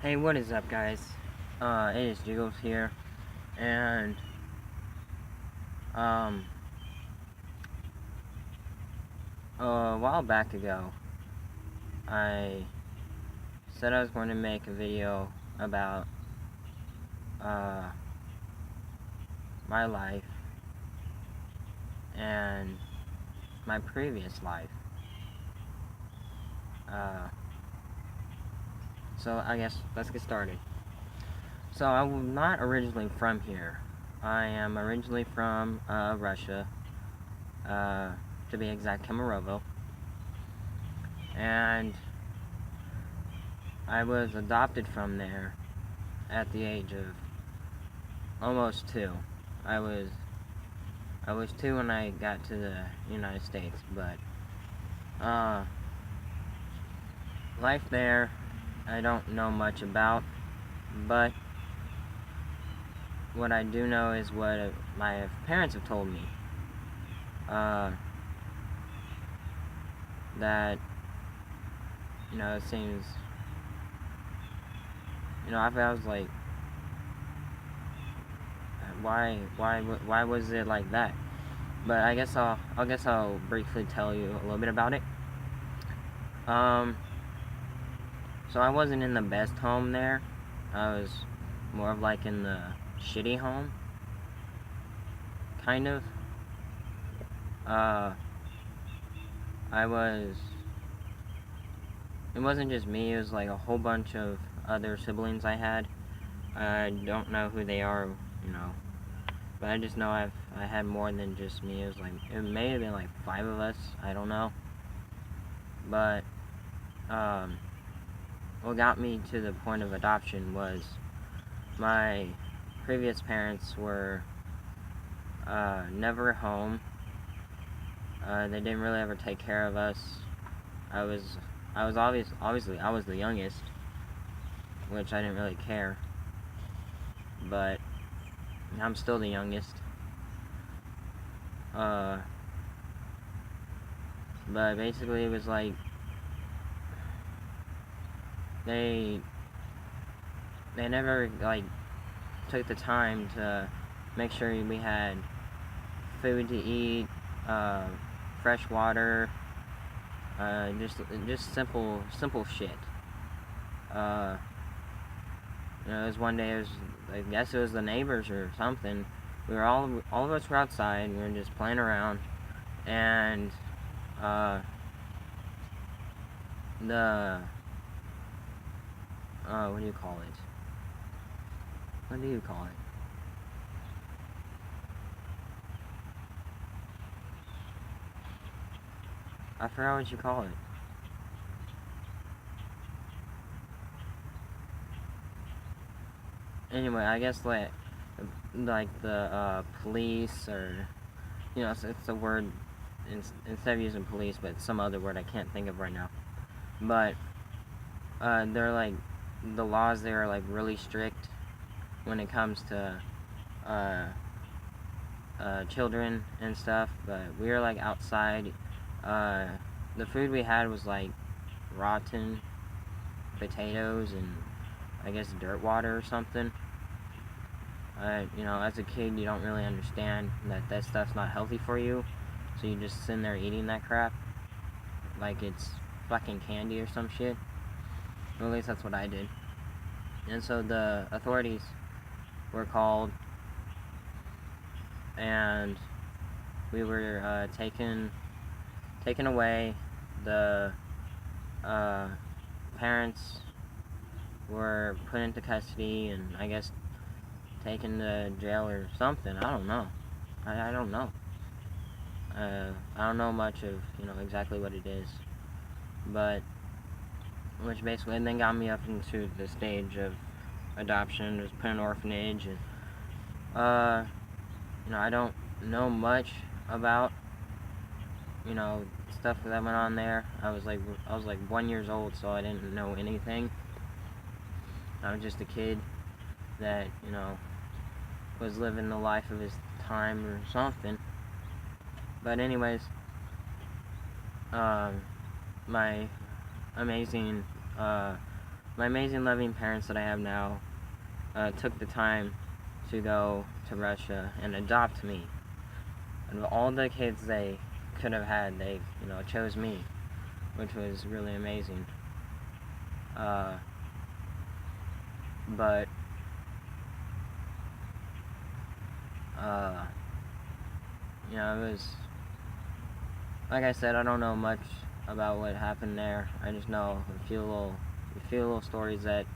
Hey, what is up, guys? It is Jiggles here, and um, a while back ago, I said I was going to make a video about uh my life and my previous life. Uh, so I guess let's get started. So I'm not originally from here. I am originally from Russia, to be exact, Kemerovo, and I was adopted from there at the age of almost 2. I was I was 2 when I got to the United States, but life there I don't know much about, but what I do know is what my parents have told me. That it seems, I was like, why was it like that? But I'll briefly tell you a little bit about it. So I wasn't in the best home there. I was more of like in the shitty home, kind of. I was. It wasn't just me. It was like a whole bunch of other siblings I had. I don't know who they are, but I just know I had more than just me. It may have been like 5 of us. I don't know. But what got me to the point of adoption was my previous parents were never home. They didn't really ever take care of us. I was obviously I was the youngest, which I didn't really care. But I'm still the youngest. But basically it was like they never like took the time to make sure we had food to eat, fresh water, just simple shit. It was one day. I guess it was the neighbors or something. We were all of us were outside. We were just playing around, and the what do you call it? What do you call it? I forgot what you call it. Anyway, I guess like the police, or it's a word instead of using police, but it's some other word I can't think of right now. But they're like, the laws there are like really strict when it comes to children and stuff. But we were like outside. The food we had was like rotten potatoes and I guess dirt water or something. As a kid, you don't really understand that stuff's not healthy for you, so you just sit there eating that crap like it's fucking candy or some shit. Well, at least that's what I did. And so the authorities were called, and we were taken away. The parents were put into custody and I guess taken to jail or something. I don't know. I don't know. I don't know much of exactly what it is, but which basically and then got me up into the stage of adoption. Was put in an orphanage, and I don't know much about stuff that went on there. I was like 1 year old, so I didn't know anything. I was just a kid that was living the life of his time or something. But anyways, my amazing my amazing loving parents that I have now took the time to go to Russia and adopt me. And of all the kids they could have had, they, chose me, which was really amazing. But it was, like I said, I don't know much about what happened there. I just know a few little stories that,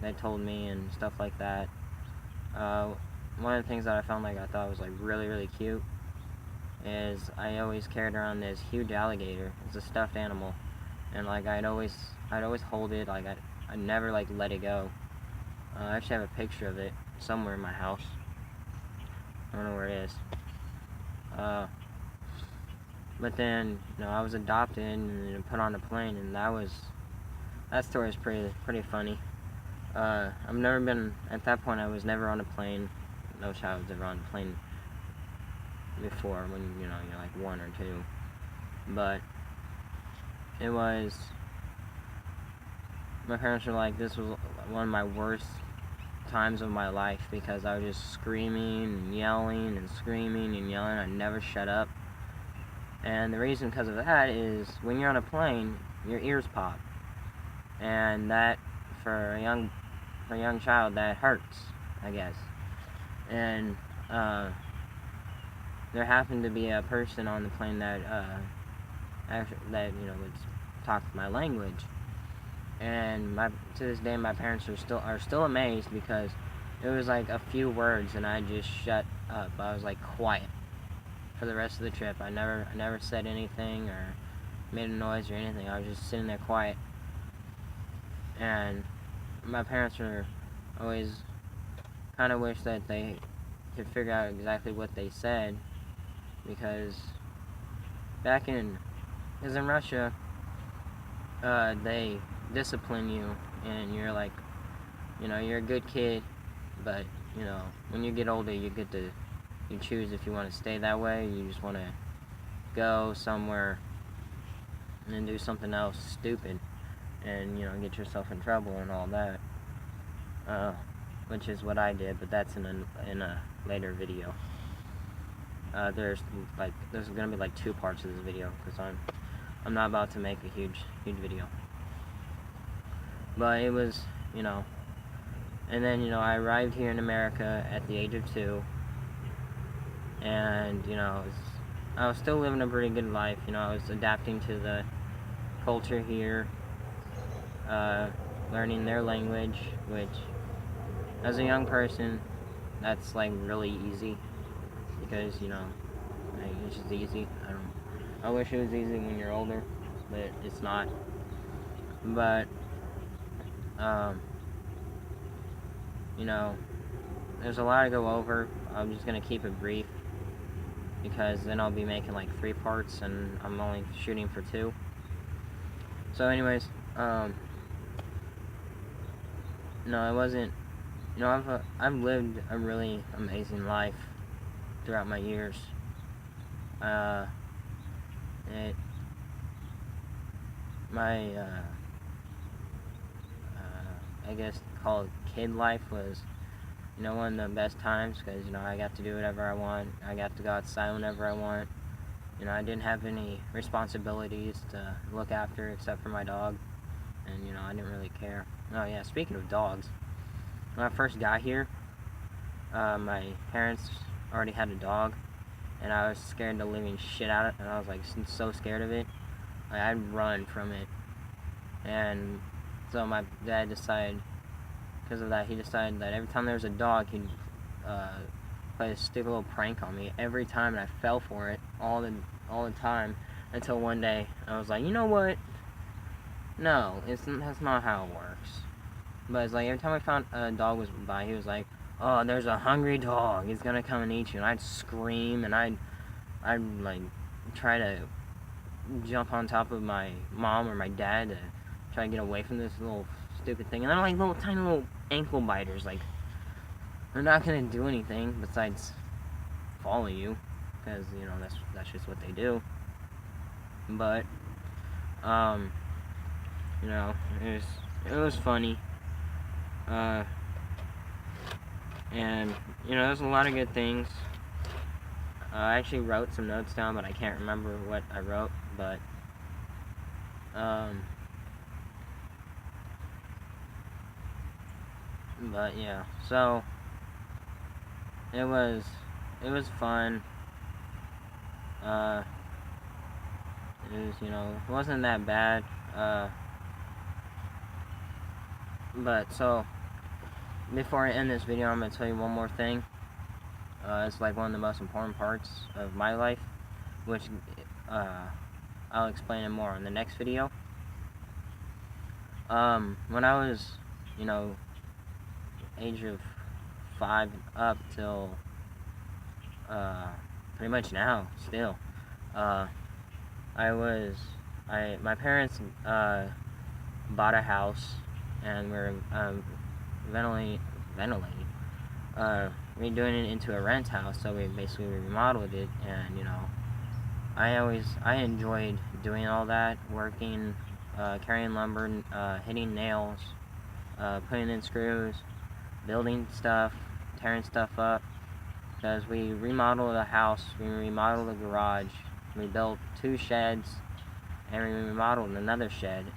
they told me and stuff like that. One of the things that I found, like, I thought was, like, really, really cute is I always carried around this huge alligator. It's a stuffed animal, and, like, I'd always hold it. Like, I'd never, like, let it go. I actually have a picture of it somewhere in my house. I don't know where it is. But then, I was adopted and put on a plane, and that story is pretty funny. I've never been, at that point I was never on a plane. No child was ever on a plane before, when, you're like 1 or 2. But it was, my parents were like, this was one of my worst times of my life, because I was just screaming and yelling and screaming and yelling. I never shut up. And the reason because of that is, when you're on a plane, your ears pop. And that, for a young child, that hurts, I guess. And there happened to be a person on the plane that would talk my language. And to this day, my parents are still amazed, because it was like a few words and I just shut up. I was like quiet for the rest of the trip. I never said anything or made a noise or anything. I was just sitting there quiet. And my parents were always kind of wish that they could figure out exactly what they said, because because in Russia, they discipline you, and you're like, you're a good kid, but, when you get older, you choose if you want to stay that way, or you just want to go somewhere and then do something else stupid, and, get yourself in trouble and all that, which is what I did, but that's in a later video. There's gonna be like 2 parts of this video, because I'm not about to make a huge video. But it was, and then, I arrived here in America at the age of 2, and, I was still living a pretty good life. I was adapting to the culture here, learning their language, which, as a young person, that's, like, really easy, because, it's just easy. I wish it was easy when you're older, but it's not. But, there's a lot to go over. I'm just gonna keep it brief, because then I'll be making like 3 parts, and I'm only shooting for 2. So anyways, no, it wasn't, I've lived a really amazing life throughout my years. I guess call it kid life was, one of the best times, because, I got to do whatever I want. I got to go outside whenever I want. I didn't have any responsibilities to look after except for my dog, and, I didn't really care. Oh yeah, speaking of dogs, when I first got here, my parents already had a dog, and I was scared the living shit out of it, and I was like so scared of it. I'd run from it. And so my dad decided, because of that, he decided that every time there was a dog, he'd play a stupid little prank on me every time, and I fell for it all the time, until one day I was like, you know what? No, that's not how it works. But it's like every time I found a dog was by, he was like, oh, there's a hungry dog. He's gonna come and eat you. And I'd scream, and I'd like try to jump on top of my mom or my dad to try to get away from this little stupid thing. And they're like little tiny little ankle biters. Like, they're not gonna do anything besides follow you, because that's just what they do. But you know, it was funny. And you know, there's a lot of good things. I actually wrote some notes down, but I can't remember what I wrote. But yeah, so it was fun. It was, you know, it wasn't that bad. But so before I end this video, I'm gonna tell you one more thing. It's like one of the most important parts of my life, which I'll explain it more in the next video. When I was, you know, age of 5 up till pretty much now, still, my parents bought a house, and we're ventilating, redoing it into a rent house. So we basically remodeled it, and you know, I enjoyed doing all that, working, carrying lumber, hitting nails, putting in screws, building stuff, tearing stuff up. Because we remodeled a house, we remodeled a garage, we built 2 sheds, and we remodeled another shed.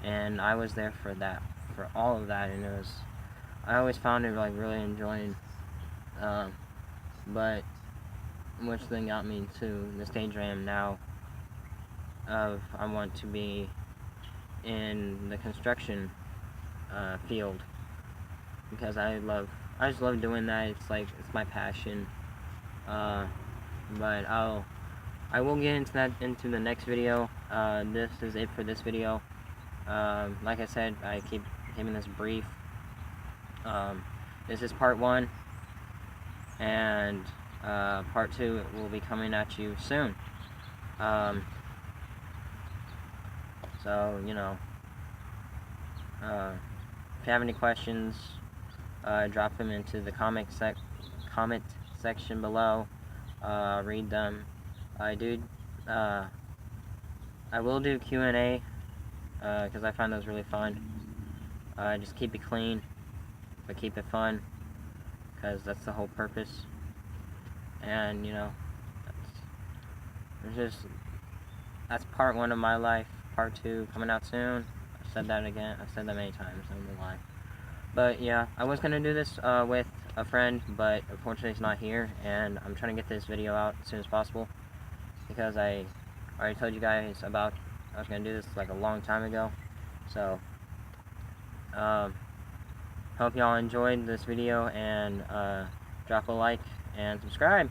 And I was there for that, for all of that, and I always found it like really enjoying. But which then got me to the stage I am now. I want to be in the construction field, because I just love doing that. It's my passion. But I will get into that into the next video. This is it for this video. Like I said, I keep keeping this brief. This is part 1, and part 2 will be coming at you soon. So, you know, if you have any questions, drop them into the comment section below. Read them. I will do Q&A, because I find those really fun. Just keep it clean, but keep it fun, because that's the whole purpose. And, you know, that's part 1 of my life. Part 2 coming out soon. I've said that many times, I don't know why. But yeah, I was gonna do this with a friend, but unfortunately he's not here, and I'm trying to get this video out as soon as possible, because I already told you guys I was gonna do this like a long time ago. So hope y'all enjoyed this video, and drop a like and subscribe.